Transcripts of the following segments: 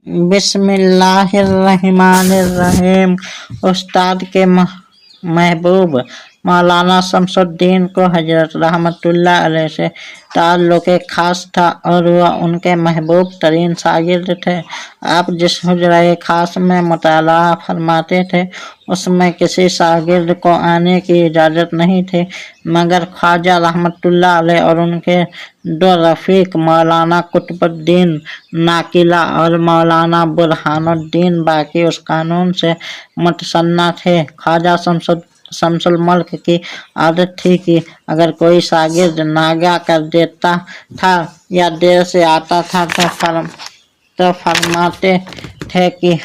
बिस्मिल्लाहिर्रहमानिर्रहीम। उस्ताद के महबूब मौलाना शमसुद्दीन को हजरत रहमतुल्लाह अलैह से ताल्लुक़ ख़ास था और वह उनके महबूब तरीन शागिर्द थे। आप जिस हुजरा ख़ास में मुताला फरमाते थे उसमें किसी शागिर्द को आने की इजाज़त नहीं थी मगर ख्वाजा रहमतुल्लाह अलैह और उनके दो रफ़ीक मौलाना कुतुबुद्दीन नाकिला और मौलाना बुरहानुद्दीन बाकी उस कानून से मुतसन्ना थे। ख्वाजा शमसुल मुल्क की आदत थी कि अगर कोई शागिर्द नागा कर देता था या देर से आता था तो फरमाते थे कि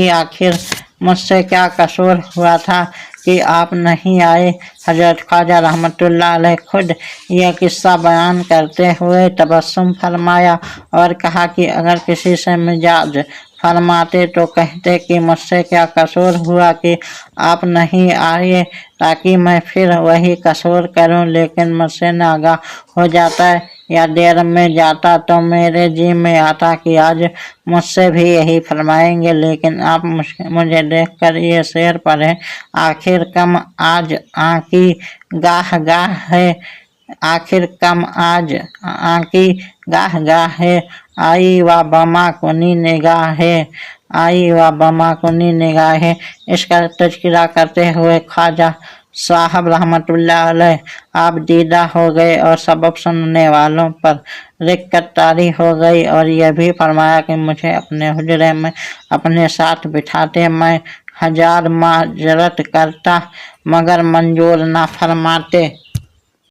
आखिर मुझसे क्या कसूर हुआ था कि आप नहीं आए। हजरत ख्वाजा रहमतुल्लाह अलैह खुद यह किस्सा बयान करते हुए तबस्सुम फरमाया और कहा कि अगर किसी से मिजाज फरमाते तो कहते कि मुझसे क्या कसूर हुआ कि आप नहीं आए ताकि मैं फिर वही कसूर करूं, लेकिन मुझसे नागा हो जाता या देर में जाता तो मेरे जी में आता कि आज मुझसे भी यही फरमाएंगे, लेकिन आप मुझे देखकर ये शेर पढ़ें, आखिर कम आज आकी गाह गाह है, आखिर कम आज आकी गाह गाह है, आई व बमा कुनी निगाह है, आई व बमा कुनी निगाह है। इसका तज़किरा करते हुए ख्वाजा साहब रहमतुल्लाह अलैह आप दीदा हो गए और सबक सुनने वालों पर रिक्कत तारी हो गई और यह भी फरमाया कि मुझे अपने हुजरे में अपने साथ बिठाते, मैं हजार माजरत करता मगर मंजूर ना फरमाते।